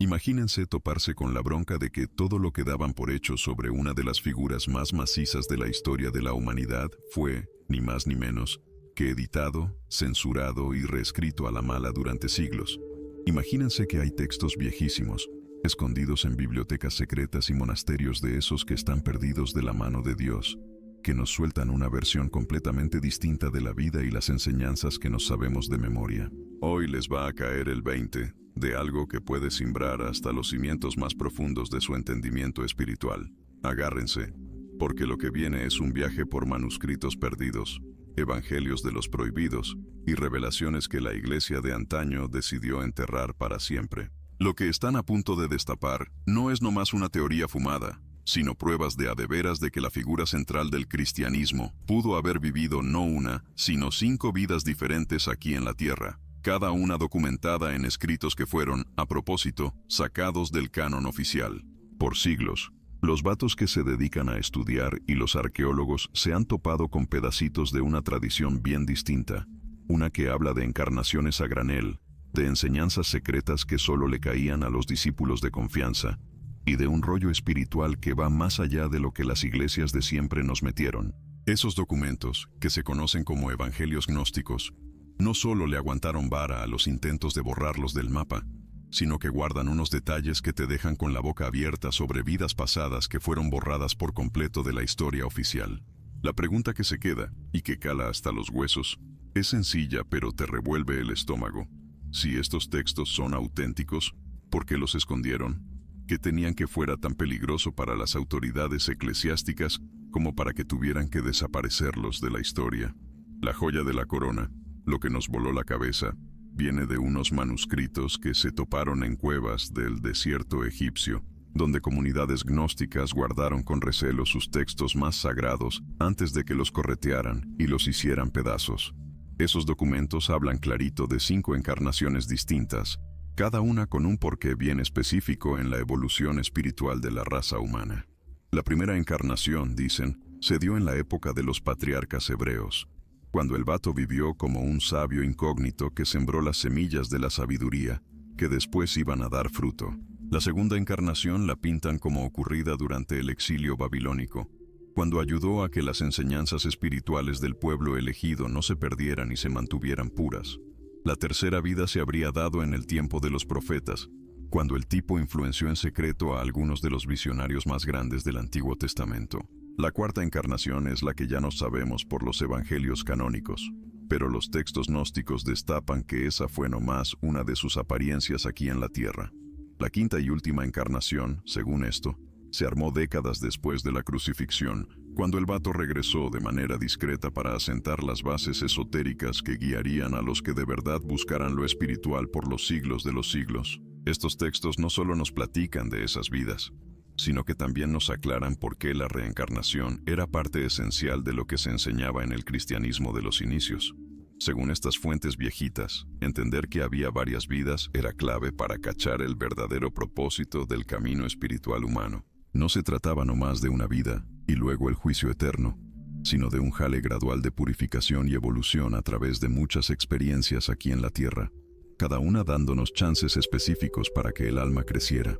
Imagínense toparse con la bronca de que todo lo que daban por hecho sobre una de las figuras más macizas de la historia de la humanidad fue, ni más ni menos, que editado, censurado y reescrito a la mala durante siglos. Imagínense que hay textos viejísimos, escondidos en bibliotecas secretas y monasterios de esos que están perdidos de la mano de Dios, que nos sueltan una versión completamente distinta de la vida y las enseñanzas que nos sabemos de memoria. Hoy les va a caer el 20 de algo que puede simbrar hasta los cimientos más profundos de su entendimiento espiritual. Agárrense, porque lo que viene es un viaje por manuscritos perdidos, evangelios de los prohibidos y revelaciones que la iglesia de antaño decidió enterrar para siempre. Lo que están a punto de destapar no es nomás una teoría fumada, sino pruebas de a de veras de que la figura central del cristianismo pudo haber vivido no una, sino 5 vidas diferentes aquí en la tierra, cada una documentada en escritos que fueron, a propósito, sacados del canon oficial. Por siglos, los vatos que se dedican a estudiar y los arqueólogos se han topado con pedacitos de una tradición bien distinta, una que habla de encarnaciones a granel, de enseñanzas secretas que solo le caían a los discípulos de confianza, y de un rollo espiritual que va más allá de lo que las iglesias de siempre nos metieron. Esos documentos, que se conocen como evangelios gnósticos, no solo le aguantaron vara a los intentos de borrarlos del mapa, sino que guardan unos detalles que te dejan con la boca abierta sobre vidas pasadas que fueron borradas por completo de la historia oficial. La pregunta que se queda, y que cala hasta los huesos, es sencilla pero te revuelve el estómago. Si estos textos son auténticos, ¿por qué los escondieron? ¿Qué tenían que fuera tan peligroso para las autoridades eclesiásticas como para que tuvieran que desaparecerlos de la historia? La joya de la corona, lo que nos voló la cabeza, viene de unos manuscritos que se toparon en cuevas del desierto egipcio, donde comunidades gnósticas guardaron con recelo sus textos más sagrados antes de que los corretearan y los hicieran pedazos. Esos documentos hablan clarito de 5 encarnaciones distintas, cada una con un porqué bien específico en la evolución espiritual de la raza humana. La primera encarnación, dicen, se dio en la época de los patriarcas hebreos, cuando el vato vivió como un sabio incógnito que sembró las semillas de la sabiduría, que después iban a dar fruto. La segunda encarnación la pintan como ocurrida durante el exilio babilónico, cuando ayudó a que las enseñanzas espirituales del pueblo elegido no se perdieran y se mantuvieran puras. La tercera vida se habría dado en el tiempo de los profetas, cuando el tipo influenció en secreto a algunos de los visionarios más grandes del Antiguo Testamento. La cuarta encarnación es la que ya no sabemos por los evangelios canónicos, pero los textos gnósticos destapan que esa fue nomás una de sus apariencias aquí en la tierra. La quinta y última encarnación, según esto, se armó décadas después de la crucifixión, cuando el vato regresó de manera discreta para asentar las bases esotéricas que guiarían a los que de verdad buscaran lo espiritual por los siglos de los siglos. Estos textos no solo nos platican de esas vidas, sino que también nos aclaran por qué la reencarnación era parte esencial de lo que se enseñaba en el cristianismo de los inicios. Según estas fuentes viejitas, entender que había varias vidas era clave para cachar el verdadero propósito del camino espiritual humano. No se trataba nomás de una vida y luego el juicio eterno, sino de un jale gradual de purificación y evolución a través de muchas experiencias aquí en la tierra, cada una dándonos chances específicos para que el alma creciera.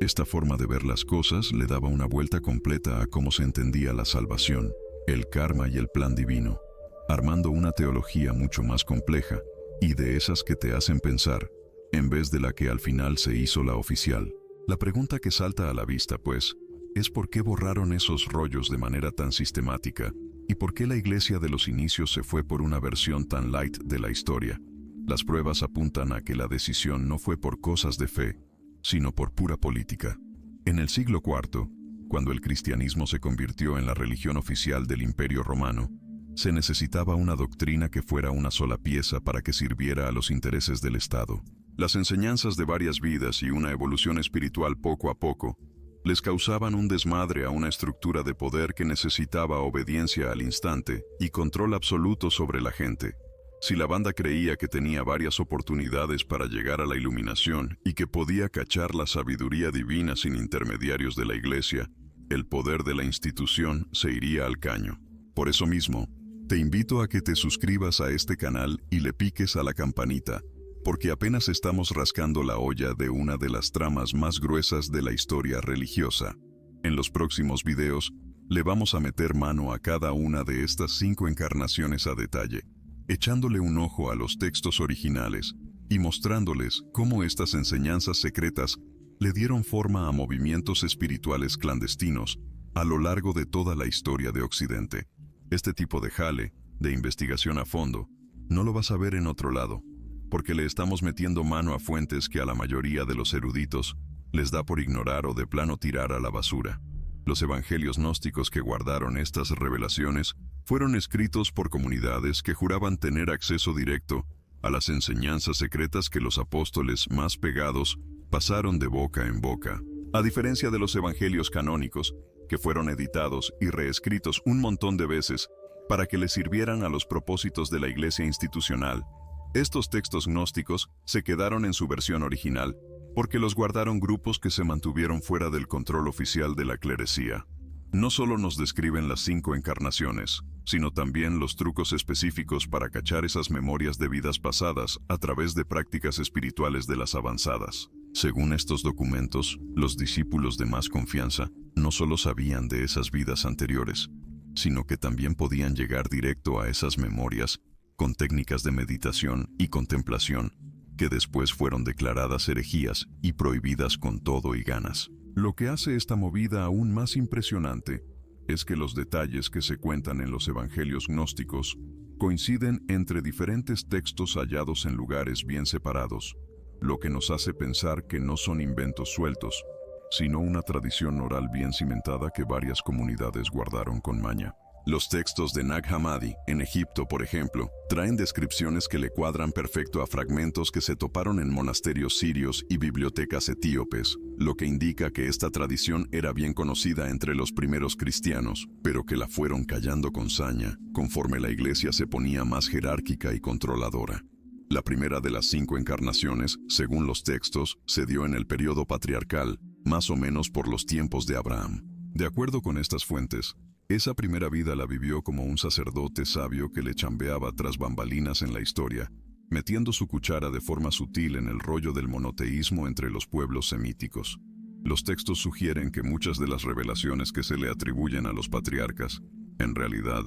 Esta forma de ver las cosas le daba una vuelta completa a cómo se entendía la salvación, el karma y el plan divino, armando una teología mucho más compleja y de esas que te hacen pensar, en vez de la que al final se hizo la oficial. La pregunta que salta a la vista, pues, es por qué borraron esos rollos de manera tan sistemática y por qué la iglesia de los inicios se fue por una versión tan light de la historia. Las pruebas apuntan a que la decisión no fue por cosas de fe, sino por pura política. En el siglo IV, cuando el cristianismo se convirtió en la religión oficial del Imperio Romano, se necesitaba una doctrina que fuera una sola pieza para que sirviera a los intereses del Estado. Las enseñanzas de varias vidas y una evolución espiritual poco a poco les causaban un desmadre a una estructura de poder que necesitaba obediencia al instante y control absoluto sobre la gente. Si la banda creía que tenía varias oportunidades para llegar a la iluminación y que podía cachar la sabiduría divina sin intermediarios de la iglesia, el poder de la institución se iría al caño. Por eso mismo, te invito a que te suscribas a este canal y le piques a la campanita, porque apenas estamos rascando la olla de una de las tramas más gruesas de la historia religiosa. En los próximos videos, le vamos a meter mano a cada una de estas 5 encarnaciones a detalle, echándole un ojo a los textos originales y mostrándoles cómo estas enseñanzas secretas le dieron forma a movimientos espirituales clandestinos a lo largo de toda la historia de Occidente. Este tipo de jale, de investigación a fondo, no lo vas a ver en otro lado, porque le estamos metiendo mano a fuentes que a la mayoría de los eruditos les da por ignorar o de plano tirar a la basura. Los evangelios gnósticos que guardaron estas revelaciones fueron escritos por comunidades que juraban tener acceso directo a las enseñanzas secretas que los apóstoles más pegados pasaron de boca en boca. A diferencia de los evangelios canónicos, que fueron editados y reescritos un montón de veces para que les sirvieran a los propósitos de la iglesia institucional, estos textos gnósticos se quedaron en su versión original, porque los guardaron grupos que se mantuvieron fuera del control oficial de la clerecía. No solo nos describen las 5 encarnaciones, sino también los trucos específicos para cachar esas memorias de vidas pasadas a través de prácticas espirituales de las avanzadas. Según estos documentos, los discípulos de más confianza no solo sabían de esas vidas anteriores, sino que también podían llegar directo a esas memorias con técnicas de meditación y contemplación, que después fueron declaradas herejías y prohibidas con todo y ganas. Lo que hace esta movida aún más impresionante es que los detalles que se cuentan en los evangelios gnósticos coinciden entre diferentes textos hallados en lugares bien separados, lo que nos hace pensar que no son inventos sueltos, sino una tradición oral bien cimentada que varias comunidades guardaron con maña. Los textos de Nag Hammadi, en Egipto, por ejemplo, traen descripciones que le cuadran perfecto a fragmentos que se toparon en monasterios sirios y bibliotecas etíopes, lo que indica que esta tradición era bien conocida entre los primeros cristianos, pero que la fueron callando con saña, conforme la iglesia se ponía más jerárquica y controladora. La primera de las 5 encarnaciones, según los textos, se dio en el periodo patriarcal, más o menos por los tiempos de Abraham. De acuerdo con estas fuentes, esa primera vida la vivió como un sacerdote sabio que le chambeaba tras bambalinas en la historia, metiendo su cuchara de forma sutil en el rollo del monoteísmo entre los pueblos semíticos. Los textos sugieren que muchas de las revelaciones que se le atribuyen a los patriarcas, en realidad,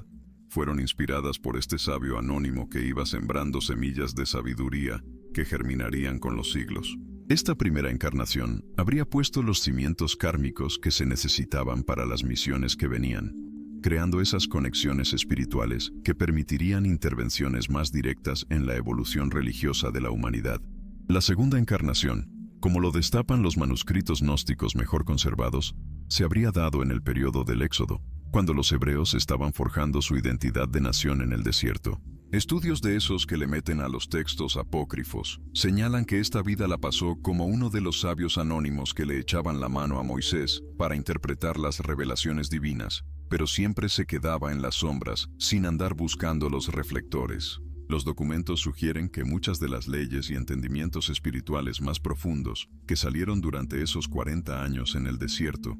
fueron inspiradas por este sabio anónimo que iba sembrando semillas de sabiduría que germinarían con los siglos. Esta primera encarnación habría puesto los cimientos kármicos que se necesitaban para las misiones que venían, creando esas conexiones espirituales que permitirían intervenciones más directas en la evolución religiosa de la humanidad. La segunda encarnación, como lo destapan los manuscritos gnósticos mejor conservados, se habría dado en el periodo del Éxodo, cuando los hebreos estaban forjando su identidad de nación en el desierto. Estudios de esos que le meten a los textos apócrifos señalan que esta vida la pasó como uno de los sabios anónimos que le echaban la mano a Moisés para interpretar las revelaciones divinas, pero siempre se quedaba en las sombras sin andar buscando los reflectores. Los documentos sugieren que muchas de las leyes y entendimientos espirituales más profundos que salieron durante esos 40 años en el desierto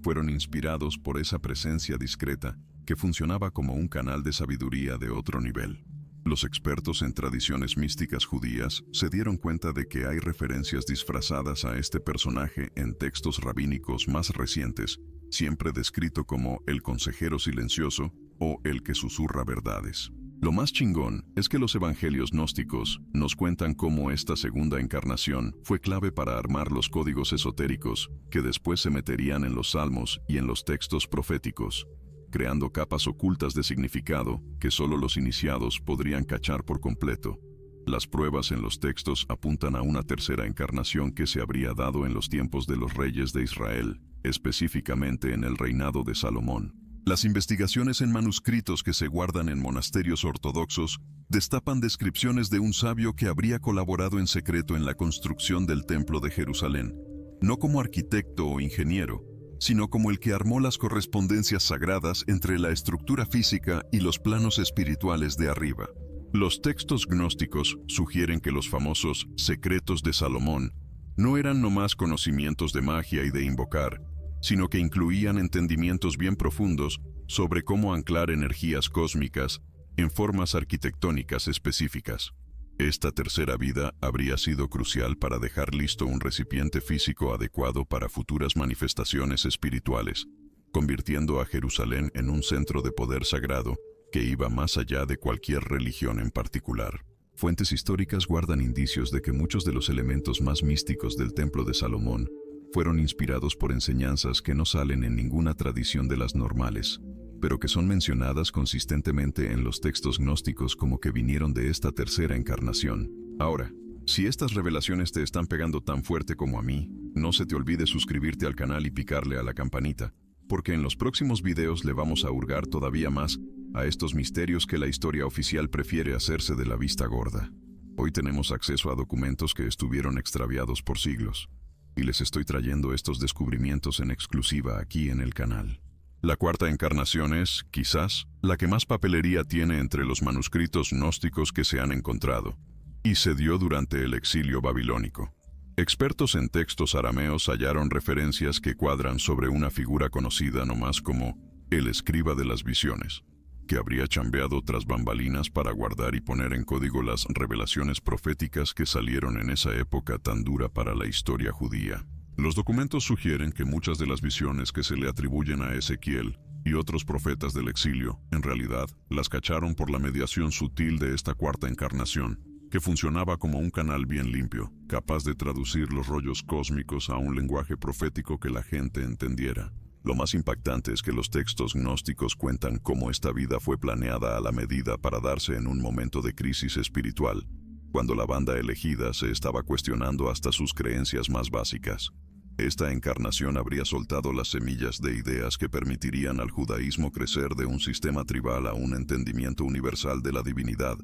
fueron inspirados por esa presencia discreta que funcionaba como un canal de sabiduría de otro nivel. Los expertos en tradiciones místicas judías se dieron cuenta de que hay referencias disfrazadas a este personaje en textos rabínicos más recientes, siempre descrito como el consejero silencioso o el que susurra verdades. Lo más chingón es que los evangelios gnósticos nos cuentan cómo esta segunda encarnación fue clave para armar los códigos esotéricos que después se meterían en los salmos y en los textos proféticos, creando capas ocultas de significado que solo los iniciados podrían cachar por completo. Las pruebas en los textos apuntan a una tercera encarnación que se habría dado en los tiempos de los reyes de Israel, específicamente en el reinado de Salomón. Las investigaciones en manuscritos que se guardan en monasterios ortodoxos destapan descripciones de un sabio que habría colaborado en secreto en la construcción del Templo de Jerusalén, no como arquitecto o ingeniero, sino como el que armó las correspondencias sagradas entre la estructura física y los planos espirituales de arriba. Los textos gnósticos sugieren que los famosos secretos de Salomón no eran nomás conocimientos de magia y de invocar, sino que incluían entendimientos bien profundos sobre cómo anclar energías cósmicas en formas arquitectónicas específicas. Esta tercera vida habría sido crucial para dejar listo un recipiente físico adecuado para futuras manifestaciones espirituales, convirtiendo a Jerusalén en un centro de poder sagrado que iba más allá de cualquier religión en particular. Fuentes históricas guardan indicios de que muchos de los elementos más místicos del Templo de Salomón fueron inspirados por enseñanzas que no salen en ninguna tradición de las normales, pero que son mencionadas consistentemente en los textos gnósticos como que vinieron de esta tercera encarnación. Ahora, si estas revelaciones te están pegando tan fuerte como a mí, no se te olvide suscribirte al canal y picarle a la campanita, porque en los próximos videos le vamos a hurgar todavía más a estos misterios que la historia oficial prefiere hacerse de la vista gorda. Hoy tenemos acceso a documentos que estuvieron extraviados por siglos, y les estoy trayendo estos descubrimientos en exclusiva aquí en el canal. La cuarta encarnación es, quizás, la que más papelería tiene entre los manuscritos gnósticos que se han encontrado, y se dio durante el exilio babilónico. Expertos en textos arameos hallaron referencias que cuadran sobre una figura conocida nomás como el escriba de las visiones, que habría chambeado tras bambalinas para guardar y poner en código las revelaciones proféticas que salieron en esa época tan dura para la historia judía. Los documentos sugieren que muchas de las visiones que se le atribuyen a Ezequiel y otros profetas del exilio, en realidad, las cacharon por la mediación sutil de esta cuarta encarnación, que funcionaba como un canal bien limpio, capaz de traducir los rollos cósmicos a un lenguaje profético que la gente entendiera. Lo más impactante es que los textos gnósticos cuentan cómo esta vida fue planeada a la medida para darse en un momento de crisis espiritual, cuando la banda elegida se estaba cuestionando hasta sus creencias más básicas. Esta encarnación habría soltado las semillas de ideas que permitirían al judaísmo crecer de un sistema tribal a un entendimiento universal de la divinidad,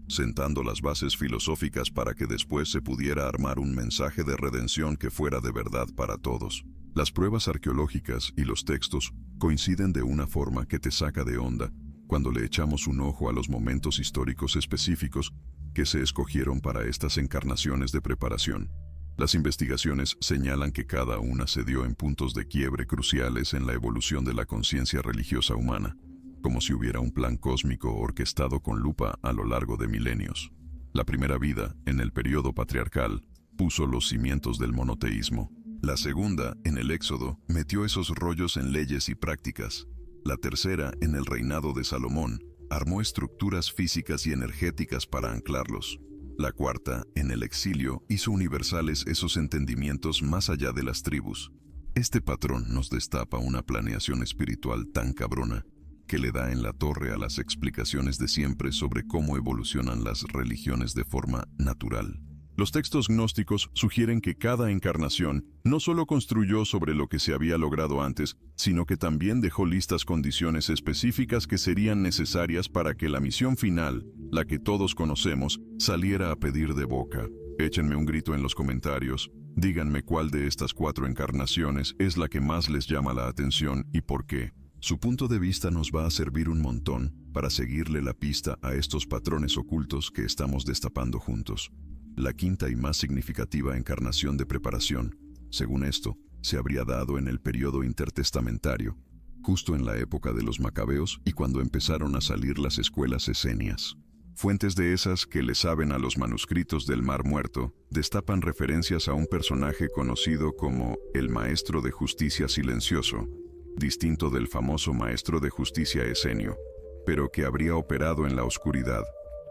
sentando las bases filosóficas para que después se pudiera armar un mensaje de redención que fuera de verdad para todos. Las pruebas arqueológicas y los textos coinciden de una forma que te saca de onda cuando le echamos un ojo a los momentos históricos específicos que se escogieron para estas encarnaciones de preparación. Las investigaciones señalan que cada una se dio en puntos de quiebre cruciales en la evolución de la conciencia religiosa humana, como si hubiera un plan cósmico orquestado con lupa a lo largo de milenios. La primera vida, en el periodo patriarcal, puso los cimientos del monoteísmo. La segunda, en el Éxodo, metió esos rollos en leyes y prácticas. La tercera, en el reinado de Salomón, armó estructuras físicas y energéticas para anclarlos. La cuarta, en el exilio, hizo universales esos entendimientos más allá de las tribus. Este patrón nos destapa una planeación espiritual tan cabrona que le da en la torre a las explicaciones de siempre sobre cómo evolucionan las religiones de forma natural. Los textos gnósticos sugieren que cada encarnación no solo construyó sobre lo que se había logrado antes, sino que también dejó listas condiciones específicas que serían necesarias para que la misión final, la que todos conocemos, saliera a pedir de boca. Échenme un grito en los comentarios, díganme cuál de estas 4 encarnaciones es la que más les llama la atención y por qué. Su punto de vista nos va a servir un montón para seguirle la pista a estos patrones ocultos que estamos destapando juntos. La quinta y más significativa encarnación de preparación, según esto, se habría dado en el periodo intertestamentario, justo en la época de los macabeos y cuando empezaron a salir las escuelas esenias. Fuentes de esas que le saben a los manuscritos del Mar Muerto destapan referencias a un personaje conocido como el Maestro de Justicia Silencioso, distinto del famoso Maestro de Justicia Esenio, pero que habría operado en la oscuridad,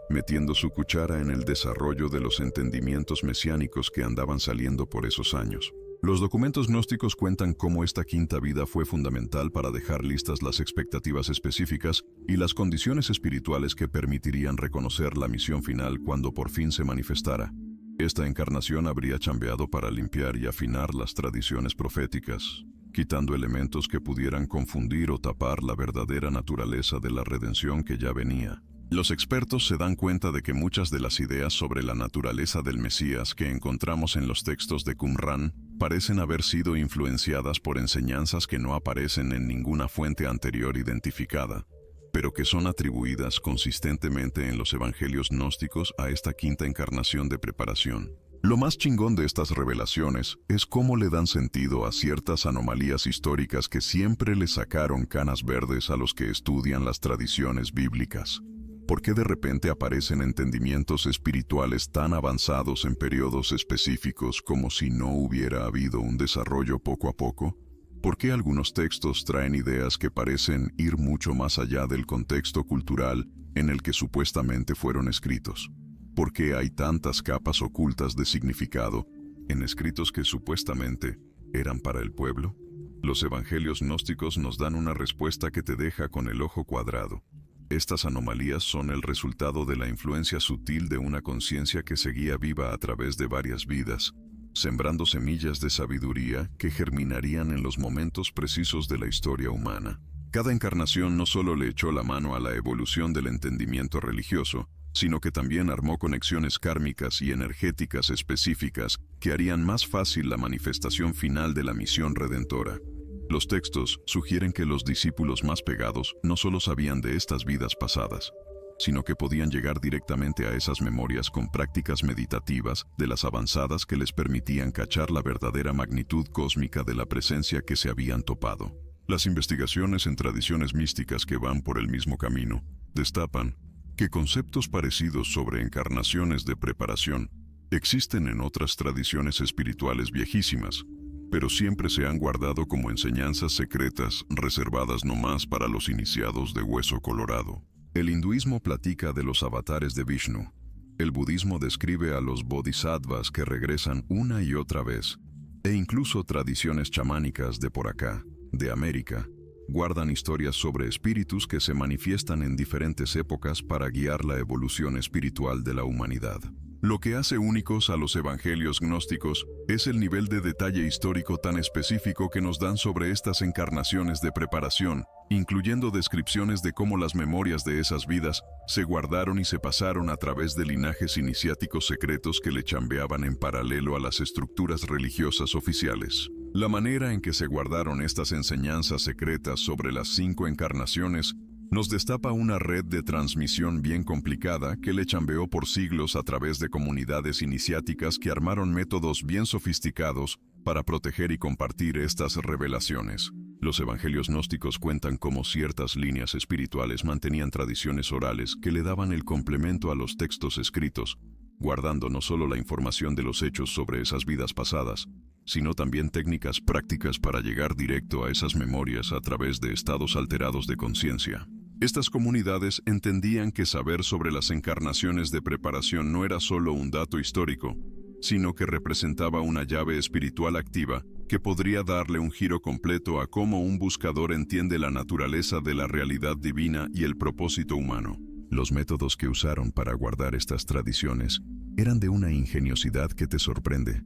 metiendo su cuchara en el desarrollo de los entendimientos mesiánicos que andaban saliendo por esos años. Los documentos gnósticos cuentan cómo esta quinta vida fue fundamental para dejar listas las expectativas específicas y las condiciones espirituales que permitirían reconocer la misión final cuando por fin se manifestara. Esta encarnación habría chambeado para limpiar y afinar las tradiciones proféticas, quitando elementos que pudieran confundir o tapar la verdadera naturaleza de la redención que ya venía. Los expertos se dan cuenta de que muchas de las ideas sobre la naturaleza del Mesías que encontramos en los textos de Qumran parecen haber sido influenciadas por enseñanzas que no aparecen en ninguna fuente anterior identificada, pero que son atribuidas consistentemente en los evangelios gnósticos a esta quinta encarnación de preparación. Lo más chingón de estas revelaciones es cómo le dan sentido a ciertas anomalías históricas que siempre le sacaron canas verdes a los que estudian las tradiciones bíblicas. ¿Por qué de repente aparecen entendimientos espirituales tan avanzados en periodos específicos como si no hubiera habido un desarrollo poco a poco? ¿Por qué algunos textos traen ideas que parecen ir mucho más allá del contexto cultural en el que supuestamente fueron escritos? ¿Por qué hay tantas capas ocultas de significado en escritos que supuestamente eran para el pueblo? Los evangelios gnósticos nos dan una respuesta que te deja con el ojo cuadrado. Estas anomalías son el resultado de la influencia sutil de una conciencia que seguía viva a través de varias vidas, sembrando semillas de sabiduría que germinarían en los momentos precisos de la historia humana. Cada encarnación no solo le echó la mano a la evolución del entendimiento religioso, sino que también armó conexiones kármicas y energéticas específicas que harían más fácil la manifestación final de la misión redentora. Los textos sugieren que los discípulos más pegados no solo sabían de estas vidas pasadas, sino que podían llegar directamente a esas memorias con prácticas meditativas de las avanzadas que les permitían cachar la verdadera magnitud cósmica de la presencia que se habían topado. Las investigaciones en tradiciones místicas que van por el mismo camino destapan que conceptos parecidos sobre encarnaciones de preparación existen en otras tradiciones espirituales viejísimas, pero siempre se han guardado como enseñanzas secretas reservadas nomás para los iniciados de hueso colorado. El hinduismo platica de los avatares de Vishnu. El budismo describe a los bodhisattvas que regresan una y otra vez, e incluso tradiciones chamánicas de por acá, de América, guardan historias sobre espíritus que se manifiestan en diferentes épocas para guiar la evolución espiritual de la humanidad. Lo que hace únicos a los evangelios gnósticos es el nivel de detalle histórico tan específico que nos dan sobre estas encarnaciones de preparación, incluyendo descripciones de cómo las memorias de esas vidas se guardaron y se pasaron a través de linajes iniciáticos secretos que le chambeaban en paralelo a las estructuras religiosas oficiales. La manera en que se guardaron estas enseñanzas secretas sobre las 5 encarnaciones nos destapa una red de transmisión bien complicada que le chambeó por siglos a través de comunidades iniciáticas que armaron métodos bien sofisticados para proteger y compartir estas revelaciones. Los evangelios gnósticos cuentan cómo ciertas líneas espirituales mantenían tradiciones orales que le daban el complemento a los textos escritos, guardando no solo la información de los hechos sobre esas vidas pasadas, sino también técnicas prácticas para llegar directo a esas memorias a través de estados alterados de conciencia. Estas comunidades entendían que saber sobre las encarnaciones de preparación no era solo un dato histórico, sino que representaba una llave espiritual activa que podría darle un giro completo a cómo un buscador entiende la naturaleza de la realidad divina y el propósito humano. Los métodos que usaron para guardar estas tradiciones eran de una ingeniosidad que te sorprende,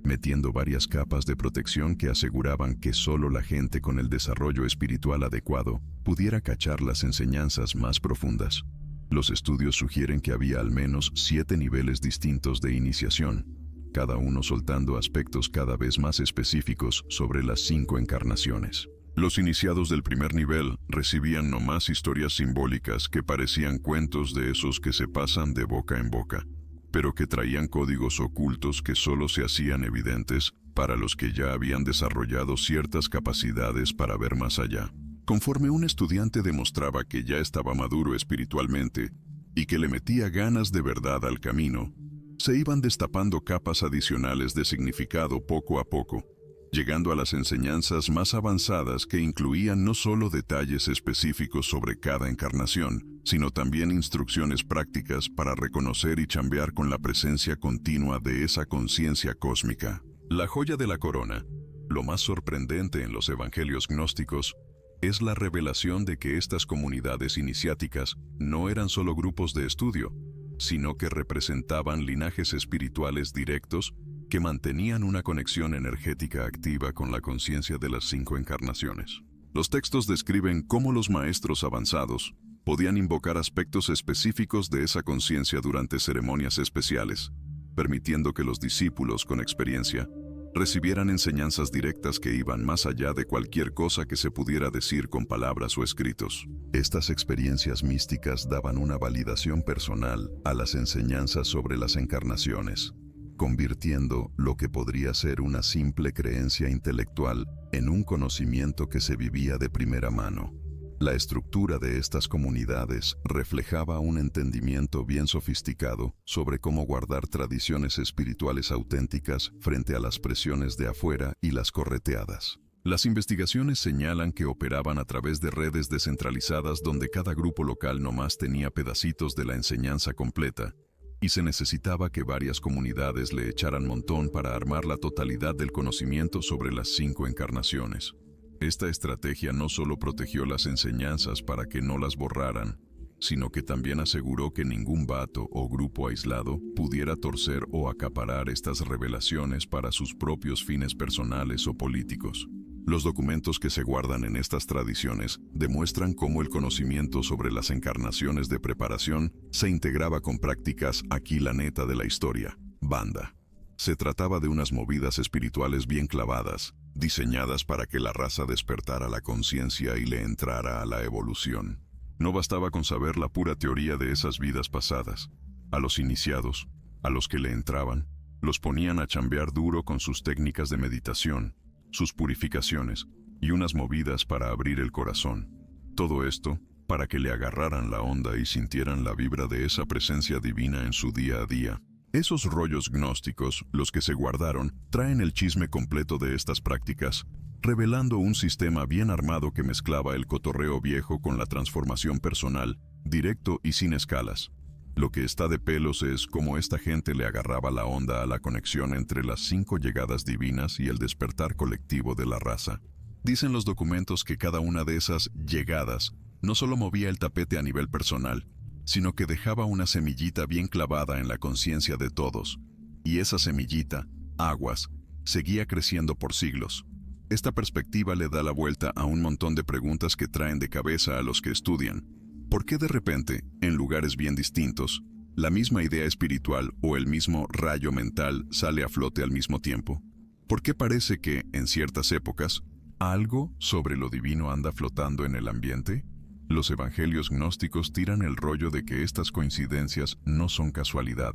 metiendo varias capas de protección que aseguraban que solo la gente con el desarrollo espiritual adecuado pudiera cachar las enseñanzas más profundas. Los estudios sugieren que había al menos 7 niveles distintos de iniciación, cada uno soltando aspectos cada vez más específicos sobre las 5 encarnaciones. Los iniciados del primer nivel recibían nomás historias simbólicas que parecían cuentos de esos que se pasan de boca en boca, pero que traían códigos ocultos que solo se hacían evidentes para los que ya habían desarrollado ciertas capacidades para ver más allá. Conforme un estudiante demostraba que ya estaba maduro espiritualmente y que le metía ganas de verdad al camino, se iban destapando capas adicionales de significado poco a poco, llegando a las enseñanzas más avanzadas que incluían no solo detalles específicos sobre cada encarnación, sino también instrucciones prácticas para reconocer y chambear con la presencia continua de esa conciencia cósmica. La joya de la corona, lo más sorprendente en los evangelios gnósticos, es la revelación de que estas comunidades iniciáticas no eran solo grupos de estudio, sino que representaban linajes espirituales directos que mantenían una conexión energética activa con la conciencia de las 5 encarnaciones. Los textos describen cómo los maestros avanzados podían invocar aspectos específicos de esa conciencia durante ceremonias especiales, permitiendo que los discípulos con experiencia recibieran enseñanzas directas que iban más allá de cualquier cosa que se pudiera decir con palabras o escritos. Estas experiencias místicas daban una validación personal a las enseñanzas sobre las encarnaciones, convirtiendo lo que podría ser una simple creencia intelectual en un conocimiento que se vivía de primera mano. La estructura de estas comunidades reflejaba un entendimiento bien sofisticado sobre cómo guardar tradiciones espirituales auténticas frente a las presiones de afuera y las correteadas. Las investigaciones señalan que operaban a través de redes descentralizadas donde cada grupo local nomás tenía pedacitos de la enseñanza completa, y se necesitaba que varias comunidades le echaran montón para armar la totalidad del conocimiento sobre las 5 encarnaciones. Esta estrategia no solo protegió las enseñanzas para que no las borraran, sino que también aseguró que ningún vato o grupo aislado pudiera torcer o acaparar estas revelaciones para sus propios fines personales o políticos. Los documentos que se guardan en estas tradiciones demuestran cómo el conocimiento sobre las encarnaciones de preparación se integraba con prácticas aquí la neta de la historia, banda. Se trataba de unas movidas espirituales bien clavadas, diseñadas para que la raza despertara la conciencia y le entrara a la evolución. No bastaba con saber la pura teoría de esas vidas pasadas. A los iniciados, a los que le entraban, los ponían a chambear duro con sus técnicas de meditación, sus purificaciones y unas movidas para abrir el corazón. Todo esto para que le agarraran la onda y sintieran la vibra de esa presencia divina en su día a día. Esos rollos gnósticos, los que se guardaron, traen el chisme completo de estas prácticas, revelando un sistema bien armado que mezclaba el cotorreo viejo con la transformación personal, directo y sin escalas. Lo que está de pelos es cómo esta gente le agarraba la onda a la conexión entre las 5 llegadas divinas y el despertar colectivo de la raza. Dicen los documentos que cada una de esas llegadas no solo movía el tapete a nivel personal, sino que dejaba una semillita bien clavada en la conciencia de todos, y esa semillita, aguas, seguía creciendo por siglos. Esta perspectiva le da la vuelta a un montón de preguntas que traen de cabeza a los que estudian. ¿Por qué de repente, en lugares bien distintos, la misma idea espiritual o el mismo rayo mental sale a flote al mismo tiempo? ¿Por qué parece que, en ciertas épocas, algo sobre lo divino anda flotando en el ambiente? Los evangelios gnósticos tiran el rollo de que estas coincidencias no son casualidad.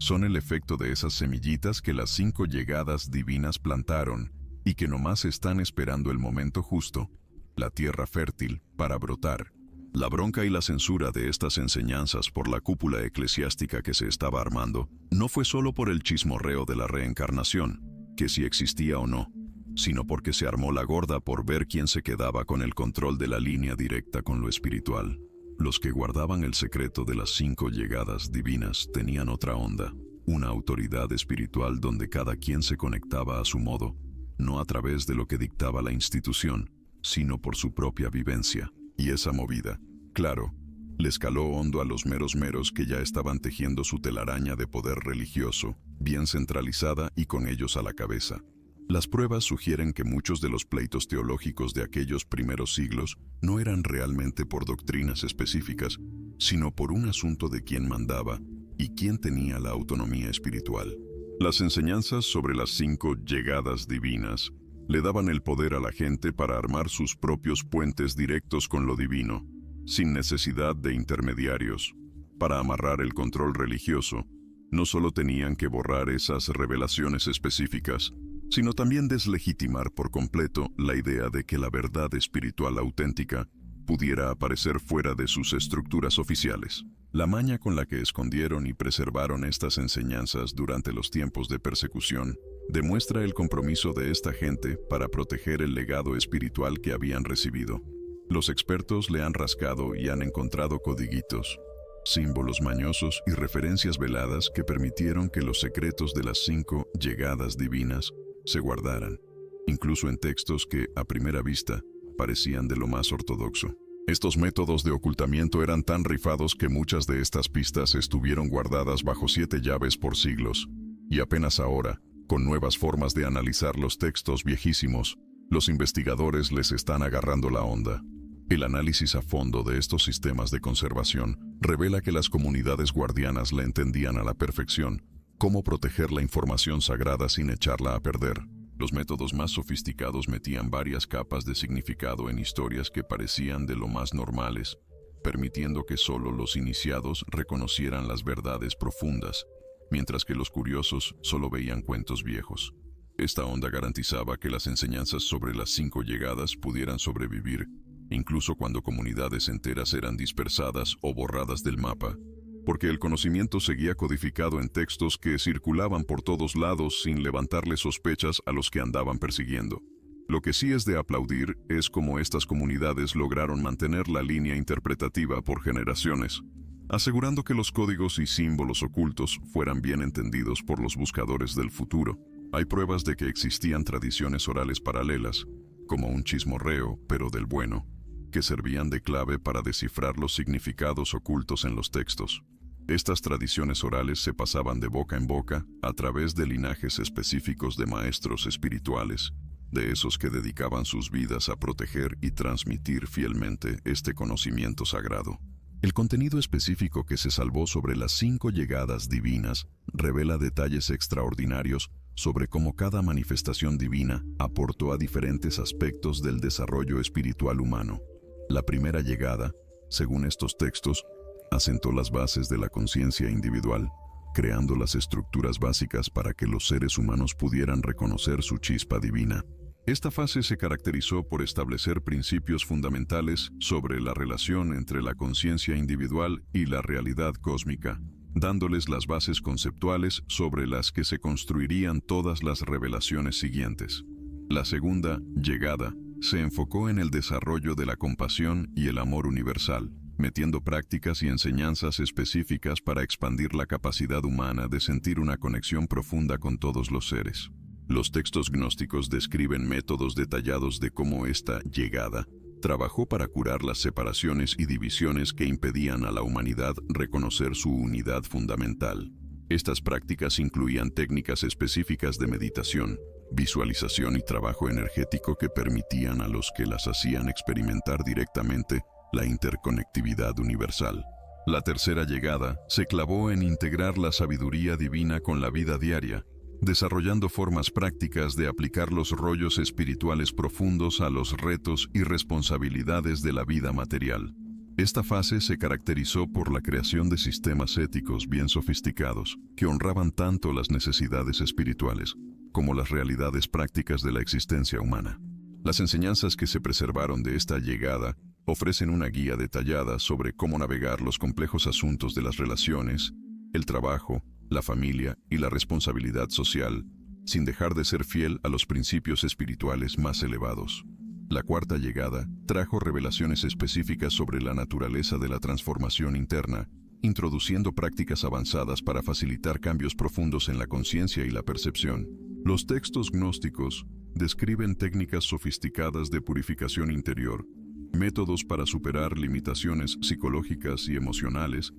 Son el efecto de esas semillitas que las 5 llegadas divinas plantaron y que nomás están esperando el momento justo, la tierra fértil, para brotar. La bronca y la censura de estas enseñanzas por la cúpula eclesiástica que se estaba armando no fue solo por el chismorreo de la reencarnación, que si existía o no, sino porque se armó la gorda por ver quién se quedaba con el control de la línea directa con lo espiritual. Los que guardaban el secreto de las 5 llegadas divinas tenían otra onda, una autoridad espiritual donde cada quien se conectaba a su modo, no a través de lo que dictaba la institución, sino por su propia vivencia. Y esa movida, claro, le escaló hondo a los meros que ya estaban tejiendo su telaraña de poder religioso, bien centralizada y con ellos a la cabeza. Las pruebas sugieren que muchos de los pleitos teológicos de aquellos primeros siglos no eran realmente por doctrinas específicas, sino por un asunto de quién mandaba y quién tenía la autonomía espiritual. Las enseñanzas sobre las 5 llegadas divinas le daban el poder a la gente para armar sus propios puentes directos con lo divino, sin necesidad de intermediarios. Para amarrar el control religioso, no solo tenían que borrar esas revelaciones específicas, sino también deslegitimar por completo la idea de que la verdad espiritual auténtica pudiera aparecer fuera de sus estructuras oficiales. La maña con la que escondieron y preservaron estas enseñanzas durante los tiempos de persecución demuestra el compromiso de esta gente para proteger el legado espiritual que habían recibido. Los expertos le han rascado y han encontrado codiguitos, símbolos mañosos y referencias veladas que permitieron que los secretos de las 5 llegadas divinas se guardaran, incluso en textos que, a primera vista, parecían de lo más ortodoxo. Estos métodos de ocultamiento eran tan rifados que muchas de estas pistas estuvieron guardadas bajo 7 llaves por siglos, y apenas ahora, con nuevas formas de analizar los textos viejísimos, los investigadores les están agarrando la onda. El análisis a fondo de estos sistemas de conservación revela que las comunidades guardianas la entendían a la perfección, cómo proteger la información sagrada sin echarla a perder. Los métodos más sofisticados metían varias capas de significado en historias que parecían de lo más normales, permitiendo que solo los iniciados reconocieran las verdades profundas, mientras que los curiosos solo veían cuentos viejos. Esta onda garantizaba que las enseñanzas sobre las 5 llegadas pudieran sobrevivir incluso cuando comunidades enteras eran dispersadas o borradas del mapa, porque el conocimiento seguía codificado en textos que circulaban por todos lados sin levantarle sospechas a los que andaban persiguiendo. Lo que sí es de aplaudir es cómo estas comunidades lograron mantener la línea interpretativa por generaciones, asegurando que los códigos y símbolos ocultos fueran bien entendidos por los buscadores del futuro. Hay pruebas de que existían tradiciones orales paralelas, como un chismorreo, pero del bueno, que servían de clave para descifrar los significados ocultos en los textos. Estas tradiciones orales se pasaban de boca en boca a través de linajes específicos de maestros espirituales, de esos que dedicaban sus vidas a proteger y transmitir fielmente este conocimiento sagrado. El contenido específico que se salvó sobre las 5 llegadas divinas revela detalles extraordinarios sobre cómo cada manifestación divina aportó a diferentes aspectos del desarrollo espiritual humano. La primera llegada, según estos textos, asentó las bases de la conciencia individual, creando las estructuras básicas para que los seres humanos pudieran reconocer su chispa divina. Esta fase se caracterizó por establecer principios fundamentales sobre la relación entre la conciencia individual y la realidad cósmica, dándoles las bases conceptuales sobre las que se construirían todas las revelaciones siguientes. La segunda llegada se enfocó en el desarrollo de la compasión y el amor universal, metiendo prácticas y enseñanzas específicas para expandir la capacidad humana de sentir una conexión profunda con todos los seres. Los textos gnósticos describen métodos detallados de cómo esta llegada trabajó para curar las separaciones y divisiones que impedían a la humanidad reconocer su unidad fundamental. Estas prácticas incluían técnicas específicas de meditación, visualización y trabajo energético que permitían a los que las hacían experimentar directamente la interconectividad universal. La tercera llegada se clavó en integrar la sabiduría divina con la vida diaria, desarrollando formas prácticas de aplicar los rollos espirituales profundos a los retos y responsabilidades de la vida material. Esta fase se caracterizó por la creación de sistemas éticos bien sofisticados, que honraban tanto las necesidades espirituales como las realidades prácticas de la existencia humana. Las enseñanzas que se preservaron de esta llegada ofrecen una guía detallada sobre cómo navegar los complejos asuntos de las relaciones, el trabajo, la familia y la responsabilidad social, sin dejar de ser fiel a los principios espirituales más elevados. La cuarta llegada trajo revelaciones específicas sobre la naturaleza de la transformación interna, introduciendo prácticas avanzadas para facilitar cambios profundos en la conciencia y la percepción. Los textos gnósticos describen técnicas sofisticadas de purificación interior, métodos para superar limitaciones psicológicas y emocionales,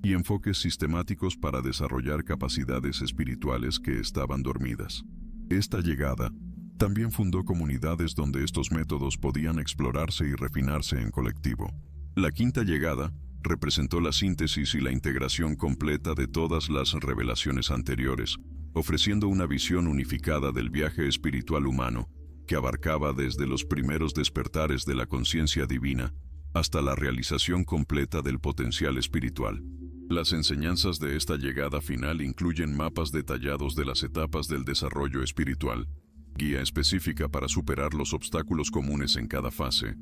y enfoques sistemáticos para desarrollar capacidades espirituales que estaban dormidas. Esta llegada también fundó comunidades donde estos métodos podían explorarse y refinarse en colectivo. La quinta llegada representó la síntesis y la integración completa de todas las revelaciones anteriores, ofreciendo una visión unificada del viaje espiritual humano, que abarcaba desde los primeros despertares de la conciencia divina hasta la realización completa del potencial espiritual. Las enseñanzas de esta llegada final incluyen mapas detallados de las etapas del desarrollo espiritual, guía específica para superar los obstáculos comunes en cada fase,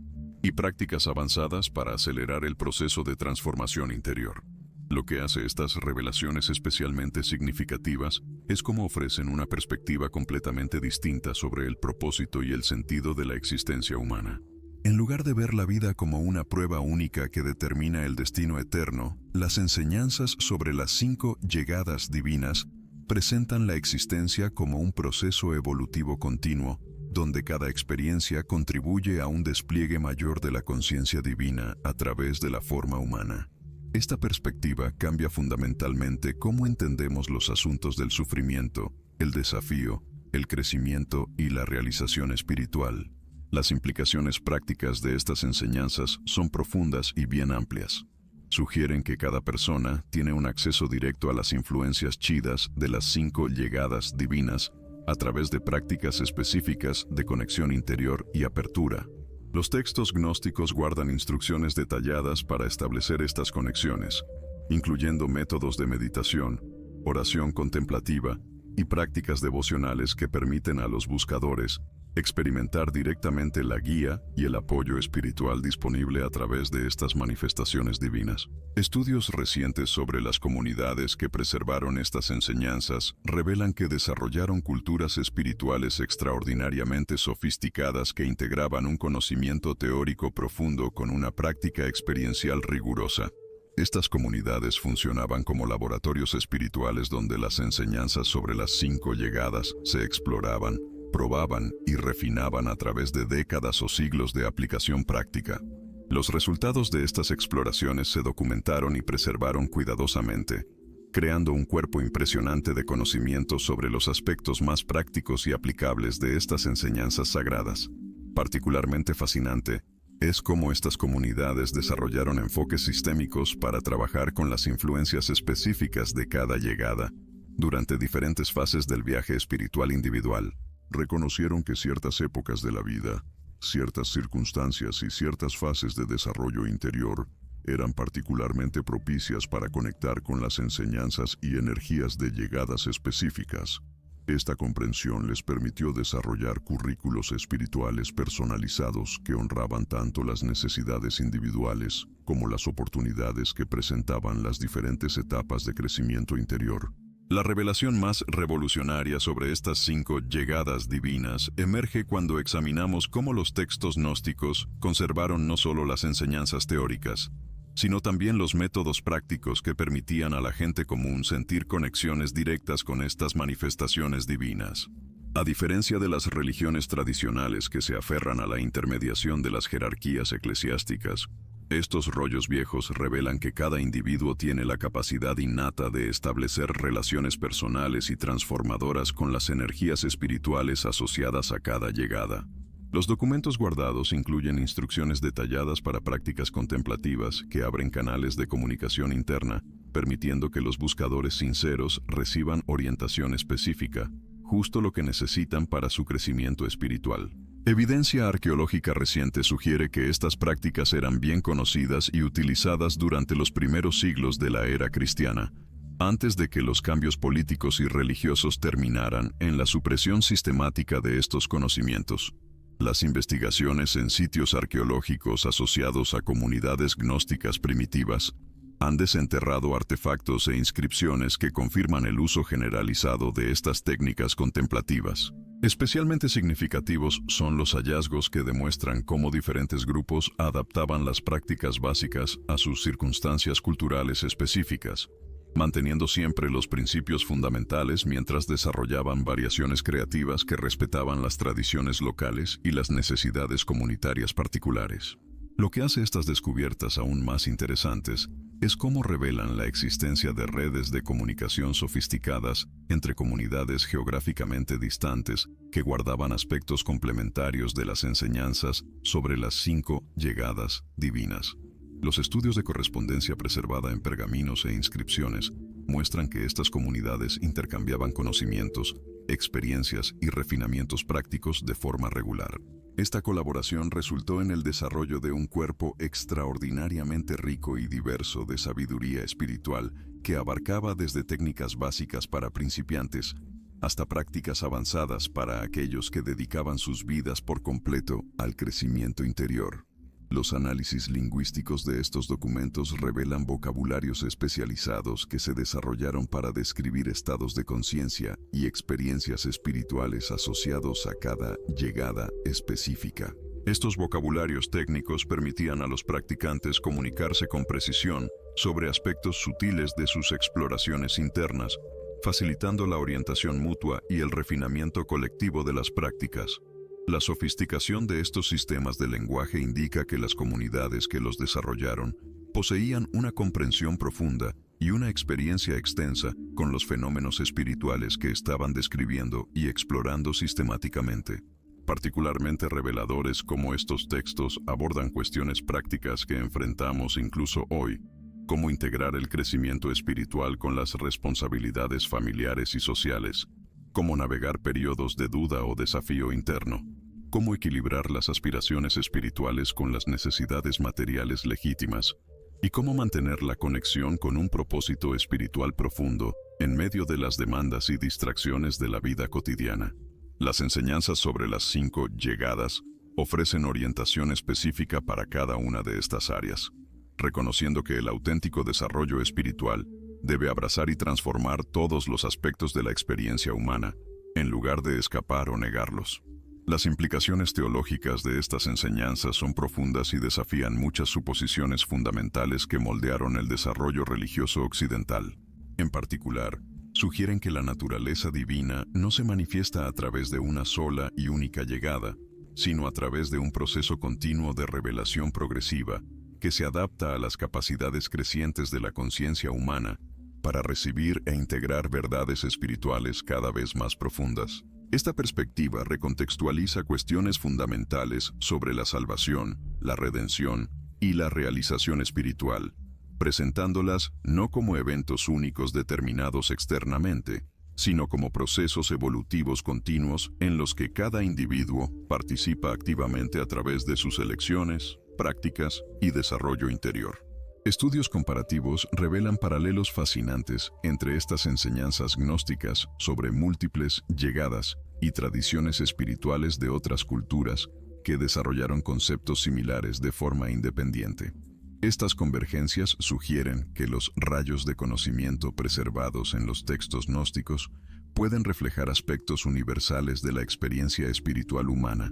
y prácticas avanzadas para acelerar el proceso de transformación interior. Lo que hace estas revelaciones especialmente significativas es cómo ofrecen una perspectiva completamente distinta sobre el propósito y el sentido de la existencia humana. En lugar de ver la vida como una prueba única que determina el destino eterno, las enseñanzas sobre las 5 llegadas divinas presentan la existencia como un proceso evolutivo continuo, donde cada experiencia contribuye a un despliegue mayor de la conciencia divina a través de la forma humana. Esta perspectiva cambia fundamentalmente cómo entendemos los asuntos del sufrimiento, el desafío, el crecimiento y la realización espiritual. Las implicaciones prácticas de estas enseñanzas son profundas y bien amplias. Sugieren que cada persona tiene un acceso directo a las influencias chidas de las 5 llegadas divinas a través de prácticas específicas de conexión interior y apertura. Los textos gnósticos guardan instrucciones detalladas para establecer estas conexiones, incluyendo métodos de meditación, oración contemplativa y prácticas devocionales que permiten a los buscadores experimentar directamente la guía y el apoyo espiritual disponible a través de estas manifestaciones divinas. Estudios recientes sobre las comunidades que preservaron estas enseñanzas revelan que desarrollaron culturas espirituales extraordinariamente sofisticadas que integraban un conocimiento teórico profundo con una práctica experiencial rigurosa. Estas comunidades funcionaban como laboratorios espirituales donde las enseñanzas sobre las 5 llegadas se exploraban, probaban y refinaban a través de décadas o siglos de aplicación práctica. Los resultados de estas exploraciones se documentaron y preservaron cuidadosamente, creando un cuerpo impresionante de conocimientos sobre los aspectos más prácticos y aplicables de estas enseñanzas sagradas. Particularmente fascinante es cómo estas comunidades desarrollaron enfoques sistémicos para trabajar con las influencias específicas de cada llegada durante diferentes fases del viaje espiritual individual. Reconocieron que ciertas épocas de la vida, ciertas circunstancias y ciertas fases de desarrollo interior eran particularmente propicias para conectar con las enseñanzas y energías de llegadas específicas. Esta comprensión les permitió desarrollar currículos espirituales personalizados que honraban tanto las necesidades individuales como las oportunidades que presentaban las diferentes etapas de crecimiento interior. La revelación más revolucionaria sobre estas 5 llegadas divinas emerge cuando examinamos cómo los textos gnósticos conservaron no solo las enseñanzas teóricas, sino también los métodos prácticos que permitían a la gente común sentir conexiones directas con estas manifestaciones divinas. A diferencia de las religiones tradicionales que se aferran a la intermediación de las jerarquías eclesiásticas, estos rollos viejos revelan que cada individuo tiene la capacidad innata de establecer relaciones personales y transformadoras con las energías espirituales asociadas a cada llegada. Los documentos guardados incluyen instrucciones detalladas para prácticas contemplativas que abren canales de comunicación interna, permitiendo que los buscadores sinceros reciban orientación específica, justo lo que necesitan para su crecimiento espiritual. Evidencia arqueológica reciente sugiere que estas prácticas eran bien conocidas y utilizadas durante los primeros siglos de la era cristiana, antes de que los cambios políticos y religiosos terminaran en la supresión sistemática de estos conocimientos. Las investigaciones en sitios arqueológicos asociados a comunidades gnósticas primitivas han desenterrado artefactos e inscripciones que confirman el uso generalizado de estas técnicas contemplativas. Especialmente significativos son los hallazgos que demuestran cómo diferentes grupos adaptaban las prácticas básicas a sus circunstancias culturales específicas, manteniendo siempre los principios fundamentales mientras desarrollaban variaciones creativas que respetaban las tradiciones locales y las necesidades comunitarias particulares. Lo que hace estas descubiertas aún más interesantes es cómo revelan la existencia de redes de comunicación sofisticadas entre comunidades geográficamente distantes que guardaban aspectos complementarios de las enseñanzas sobre las 5 llegadas divinas. Los estudios de correspondencia preservada en pergaminos e inscripciones muestran que estas comunidades intercambiaban conocimientos, experiencias y refinamientos prácticos de forma regular. Esta colaboración resultó en el desarrollo de un cuerpo extraordinariamente rico y diverso de sabiduría espiritual que abarcaba desde técnicas básicas para principiantes hasta prácticas avanzadas para aquellos que dedicaban sus vidas por completo al crecimiento interior. Los análisis lingüísticos de estos documentos revelan vocabularios especializados que se desarrollaron para describir estados de conciencia y experiencias espirituales asociados a cada llegada específica. Estos vocabularios técnicos permitían a los practicantes comunicarse con precisión sobre aspectos sutiles de sus exploraciones internas, facilitando la orientación mutua y el refinamiento colectivo de las prácticas. La sofisticación de estos sistemas de lenguaje indica que las comunidades que los desarrollaron poseían una comprensión profunda y una experiencia extensa con los fenómenos espirituales que estaban describiendo y explorando sistemáticamente. Particularmente reveladores como estos textos abordan cuestiones prácticas que enfrentamos incluso hoy, como integrar el crecimiento espiritual con las responsabilidades familiares y sociales, cómo navegar periodos de duda o desafío interno, cómo equilibrar las aspiraciones espirituales con las necesidades materiales legítimas, y cómo mantener la conexión con un propósito espiritual profundo en medio de las demandas y distracciones de la vida cotidiana. Las enseñanzas sobre las 5 llegadas ofrecen orientación específica para cada una de estas áreas, reconociendo que el auténtico desarrollo espiritual debe abrazar y transformar todos los aspectos de la experiencia humana, en lugar de escapar o negarlos. Las implicaciones teológicas de estas enseñanzas son profundas y desafían muchas suposiciones fundamentales que moldearon el desarrollo religioso occidental. En particular, sugieren que la naturaleza divina no se manifiesta a través de una sola y única llegada, sino a través de un proceso continuo de revelación progresiva que se adapta a las capacidades crecientes de la conciencia humana para recibir e integrar verdades espirituales cada vez más profundas. Esta perspectiva recontextualiza cuestiones fundamentales sobre la salvación, la redención y la realización espiritual, presentándolas no como eventos únicos determinados externamente, sino como procesos evolutivos continuos en los que cada individuo participa activamente a través de sus elecciones, prácticas y desarrollo interior. Estudios comparativos revelan paralelos fascinantes entre estas enseñanzas gnósticas sobre múltiples llegadas y tradiciones espirituales de otras culturas que desarrollaron conceptos similares de forma independiente. Estas convergencias sugieren que los rayos de conocimiento preservados en los textos gnósticos pueden reflejar aspectos universales de la experiencia espiritual humana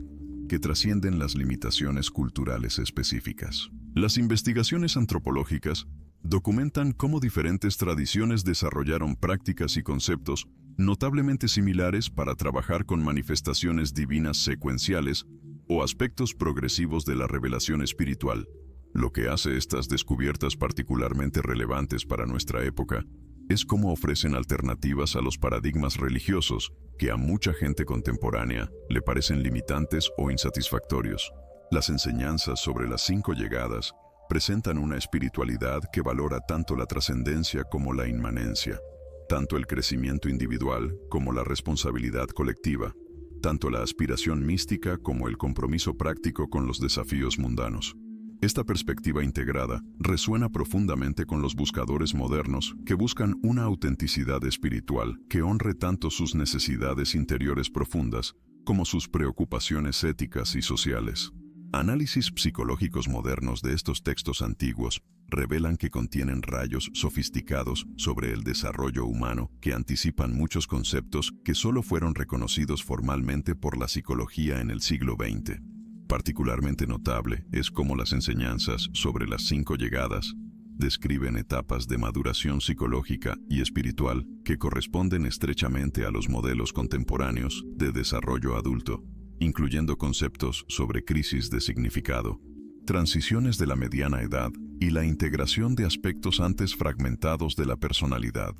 que trascienden las limitaciones culturales específicas. Las investigaciones antropológicas documentan cómo diferentes tradiciones desarrollaron prácticas y conceptos notablemente similares para trabajar con manifestaciones divinas secuenciales o aspectos progresivos de la revelación espiritual. Lo que hace estas descubiertas particularmente relevantes para nuestra época es cómo ofrecen alternativas a los paradigmas religiosos que a mucha gente contemporánea le parecen limitantes o insatisfactorios. Las enseñanzas sobre las 5 llegadas presentan una espiritualidad que valora tanto la trascendencia como la inmanencia, tanto el crecimiento individual como la responsabilidad colectiva, tanto la aspiración mística como el compromiso práctico con los desafíos mundanos. Esta perspectiva integrada resuena profundamente con los buscadores modernos que buscan una autenticidad espiritual que honre tanto sus necesidades interiores profundas como sus preocupaciones éticas y sociales. Análisis psicológicos modernos de estos textos antiguos revelan que contienen rayos sofisticados sobre el desarrollo humano que anticipan muchos conceptos que solo fueron reconocidos formalmente por la psicología en el siglo XX. Particularmente notable es cómo las enseñanzas sobre las 5 llegadas describen etapas de maduración psicológica y espiritual que corresponden estrechamente a los modelos contemporáneos de desarrollo adulto, incluyendo conceptos sobre crisis de significado, transiciones de la mediana edad y la integración de aspectos antes fragmentados de la personalidad.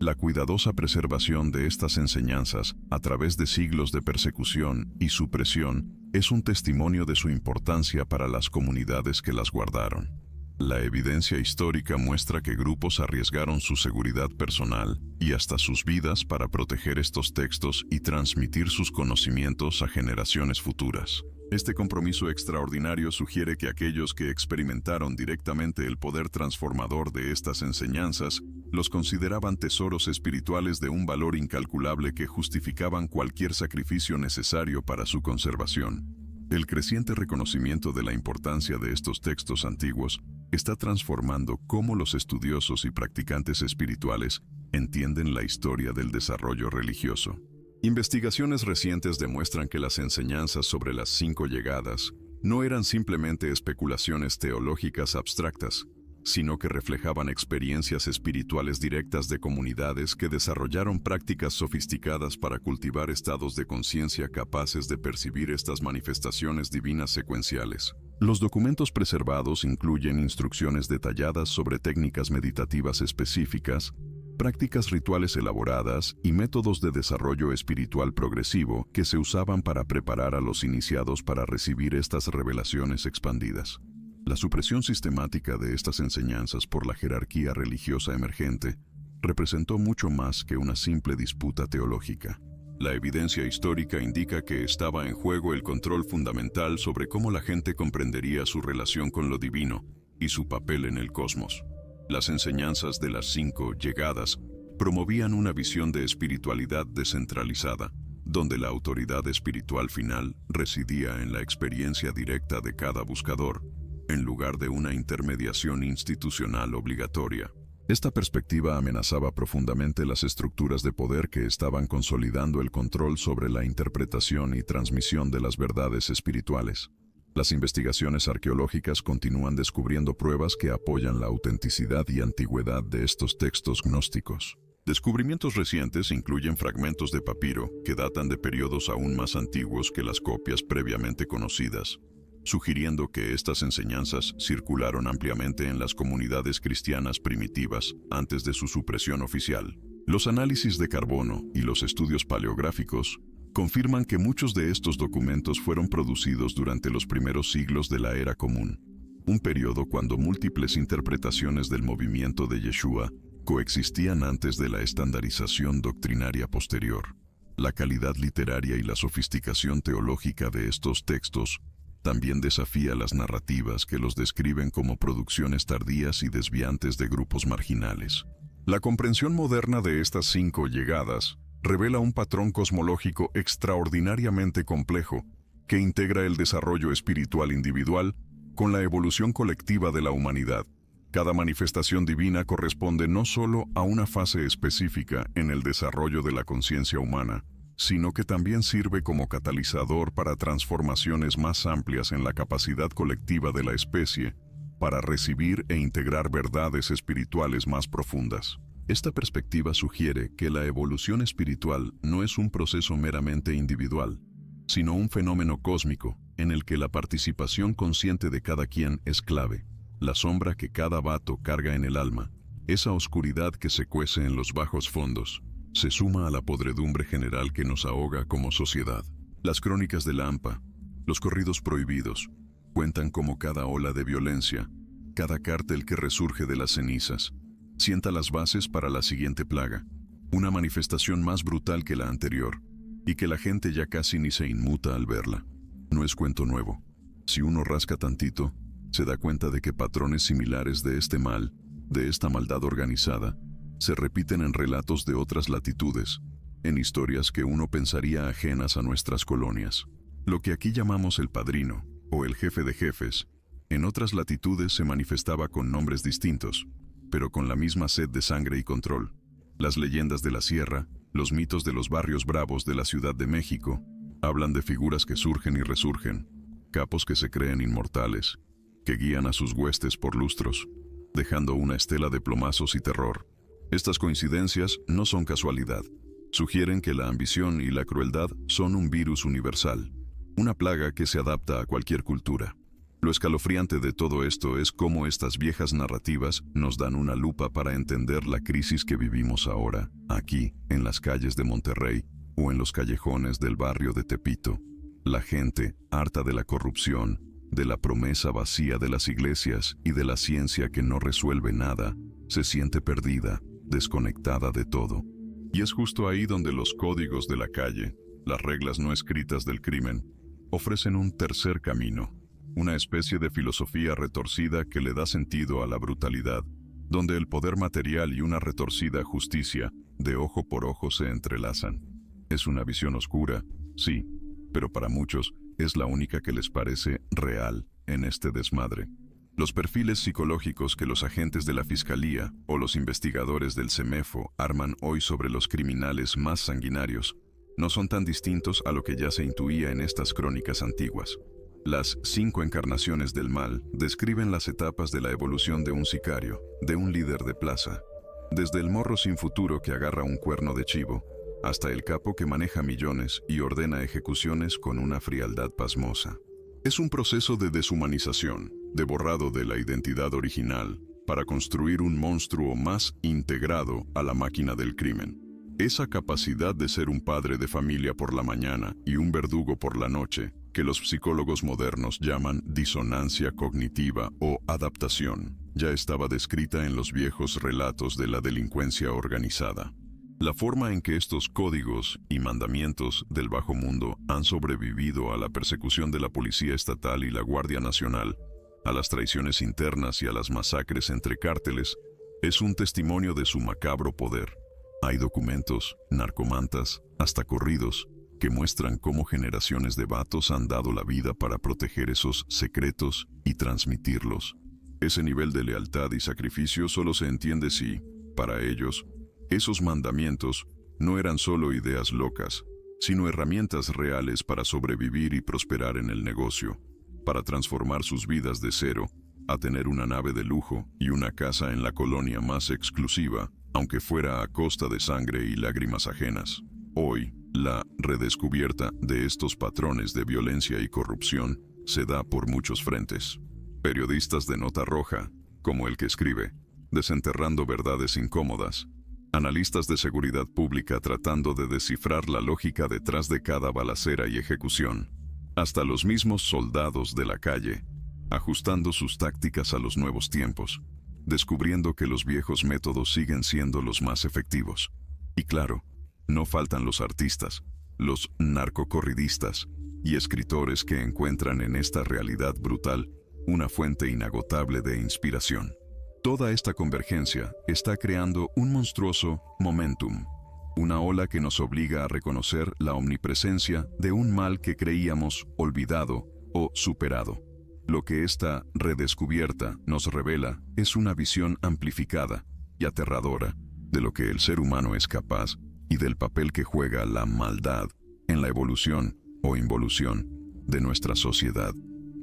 La cuidadosa preservación de estas enseñanzas a través de siglos de persecución y supresión es un testimonio de su importancia para las comunidades que las guardaron. La evidencia histórica muestra que grupos arriesgaron su seguridad personal y hasta sus vidas para proteger estos textos y transmitir sus conocimientos a generaciones futuras. Este compromiso extraordinario sugiere que aquellos que experimentaron directamente el poder transformador de estas enseñanzas los consideraban tesoros espirituales de un valor incalculable que justificaban cualquier sacrificio necesario para su conservación. El creciente reconocimiento de la importancia de estos textos antiguos está transformando cómo los estudiosos y practicantes espirituales entienden la historia del desarrollo religioso. Investigaciones recientes demuestran que las enseñanzas sobre las 5 llegadas no eran simplemente especulaciones teológicas abstractas, sino que reflejaban experiencias espirituales directas de comunidades que desarrollaron prácticas sofisticadas para cultivar estados de conciencia capaces de percibir estas manifestaciones divinas secuenciales. Los documentos preservados incluyen instrucciones detalladas sobre técnicas meditativas específicas, prácticas rituales elaboradas y métodos de desarrollo espiritual progresivo que se usaban para preparar a los iniciados para recibir estas revelaciones expandidas. La supresión sistemática de estas enseñanzas por la jerarquía religiosa emergente representó mucho más que una simple disputa teológica. La evidencia histórica indica que estaba en juego el control fundamental sobre cómo la gente comprendería su relación con lo divino y su papel en el cosmos. Las enseñanzas de las 5 llegadas promovían una visión de espiritualidad descentralizada, donde la autoridad espiritual final residía en la experiencia directa de cada buscador, en lugar de una intermediación institucional obligatoria. Esta perspectiva amenazaba profundamente las estructuras de poder que estaban consolidando el control sobre la interpretación y transmisión de las verdades espirituales. Las investigaciones arqueológicas continúan descubriendo pruebas que apoyan la autenticidad y antigüedad de estos textos gnósticos. Descubrimientos recientes incluyen fragmentos de papiro que datan de periodos aún más antiguos que las copias previamente conocidas, sugiriendo que estas enseñanzas circularon ampliamente en las comunidades cristianas primitivas antes de su supresión oficial. Los análisis de carbono y los estudios paleográficos confirman que muchos de estos documentos fueron producidos durante los primeros siglos de la Era Común, un periodo cuando múltiples interpretaciones del movimiento de Yeshua coexistían antes de la estandarización doctrinaria posterior. La calidad literaria y la sofisticación teológica de estos textos también desafía las narrativas que los describen como producciones tardías y desviantes de grupos marginales. La comprensión moderna de estas 5 llegadas revela un patrón cosmológico extraordinariamente complejo que integra el desarrollo espiritual individual con la evolución colectiva de la humanidad. Cada manifestación divina corresponde no solo a una fase específica en el desarrollo de la conciencia humana, sino que también sirve como catalizador para transformaciones más amplias en la capacidad colectiva de la especie para recibir e integrar verdades espirituales más profundas. Esta perspectiva sugiere que la evolución espiritual no es un proceso meramente individual, sino un fenómeno cósmico en el que la participación consciente de cada quien es clave. La sombra que cada vato carga en el alma, esa oscuridad que se cuece en los bajos fondos, se suma a la podredumbre general que nos ahoga como sociedad. Las crónicas de la AMPA, los corridos prohibidos, cuentan cómo cada ola de violencia, cada cártel que resurge de las cenizas, sienta las bases para la siguiente plaga, una manifestación más brutal que la anterior, y que la gente ya casi ni se inmuta al verla. No es cuento nuevo. Si uno rasca tantito, se da cuenta de que patrones similares de este mal, de esta maldad organizada, se repiten en relatos de otras latitudes, en historias que uno pensaría ajenas a nuestras colonias. Lo que aquí llamamos el padrino, o el jefe de jefes, en otras latitudes se manifestaba con nombres distintos, pero con la misma sed de sangre y control. Las leyendas de la sierra, los mitos de los barrios bravos de la Ciudad de México, hablan de figuras que surgen y resurgen, capos que se creen inmortales, que guían a sus huestes por lustros, dejando una estela de plomazos y terror. Estas coincidencias no son casualidad. Sugieren que la ambición y la crueldad son un virus universal, una plaga que se adapta a cualquier cultura. Lo escalofriante de todo esto es cómo estas viejas narrativas nos dan una lupa para entender la crisis que vivimos ahora, aquí, en las calles de Monterrey o en los callejones del barrio de Tepito. La gente, harta de la corrupción, de la promesa vacía de las iglesias y de la ciencia que no resuelve nada, se siente perdida, desconectada de todo. Y es justo ahí donde los códigos de la calle, las reglas no escritas del crimen, ofrecen un tercer camino, una especie de filosofía retorcida que le da sentido a la brutalidad, donde el poder material y una retorcida justicia, de ojo por ojo, se entrelazan. Es una visión oscura, sí, pero para muchos es la única que les parece real en este desmadre. Los perfiles psicológicos que los agentes de la Fiscalía o los investigadores del CEMEFO arman hoy sobre los criminales más sanguinarios no son tan distintos a lo que ya se intuía en estas crónicas antiguas. Las 5 encarnaciones del mal describen las etapas de la evolución de un sicario, de un líder de plaza, desde el morro sin futuro que agarra un cuerno de chivo, hasta el capo que maneja millones y ordena ejecuciones con una frialdad pasmosa. Es un proceso de deshumanización, de borrado de la identidad original, para construir un monstruo más integrado a la máquina del crimen. Esa capacidad de ser un padre de familia por la mañana y un verdugo por la noche, que los psicólogos modernos llaman disonancia cognitiva o adaptación, ya estaba descrita en los viejos relatos de la delincuencia organizada. La forma en que estos códigos y mandamientos del bajo mundo han sobrevivido a la persecución de la Policía Estatal y la Guardia Nacional, a las traiciones internas y a las masacres entre cárteles, es un testimonio de su macabro poder. Hay documentos, narcomantas, hasta corridos, que muestran cómo generaciones de vatos han dado la vida para proteger esos secretos y transmitirlos. Ese nivel de lealtad y sacrificio solo se entiende si, para ellos, esos mandamientos no eran solo ideas locas, sino herramientas reales para sobrevivir y prosperar en el negocio, para transformar sus vidas de cero a tener una nave de lujo y una casa en la colonia más exclusiva, aunque fuera a costa de sangre y lágrimas ajenas. Hoy, la redescubierta de estos patrones de violencia y corrupción se da por muchos frentes. Periodistas de nota roja, como el que escribe, desenterrando verdades incómodas. Analistas de seguridad pública tratando de descifrar la lógica detrás de cada balacera y ejecución. Hasta los mismos soldados de la calle, ajustando sus tácticas a los nuevos tiempos, descubriendo que los viejos métodos siguen siendo los más efectivos. Y claro, no faltan los artistas, los narcocorridistas y escritores que encuentran en esta realidad brutal una fuente inagotable de inspiración. Toda esta convergencia está creando un monstruoso momentum, una ola que nos obliga a reconocer la omnipresencia de un mal que creíamos olvidado o superado. Lo que esta redescubierta nos revela es una visión amplificada y aterradora de lo que el ser humano es capaz y del papel que juega la maldad en la evolución o involución de nuestra sociedad.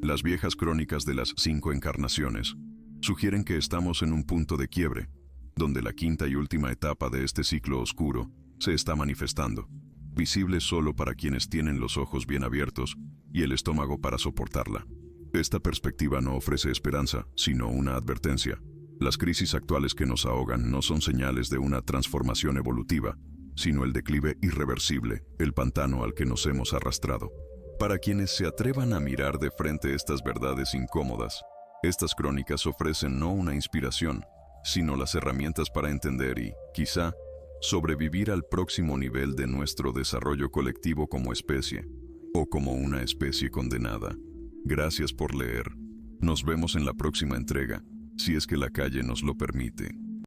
Las viejas crónicas de las 5 encarnaciones sugieren que estamos en un punto de quiebre, donde la quinta y última etapa de este ciclo oscuro se está manifestando, visible solo para quienes tienen los ojos bien abiertos y el estómago para soportarla. Esta perspectiva no ofrece esperanza, sino una advertencia. Las crisis actuales que nos ahogan no son señales de una transformación evolutiva, sino el declive irreversible, el pantano al que nos hemos arrastrado. Para quienes se atrevan a mirar de frente estas verdades incómodas, estas crónicas ofrecen no una inspiración, sino las herramientas para entender y, quizá, sobrevivir al próximo nivel de nuestro desarrollo colectivo como especie, o como una especie condenada. Gracias por leer. Nos vemos en la próxima entrega, si es que la calle nos lo permite.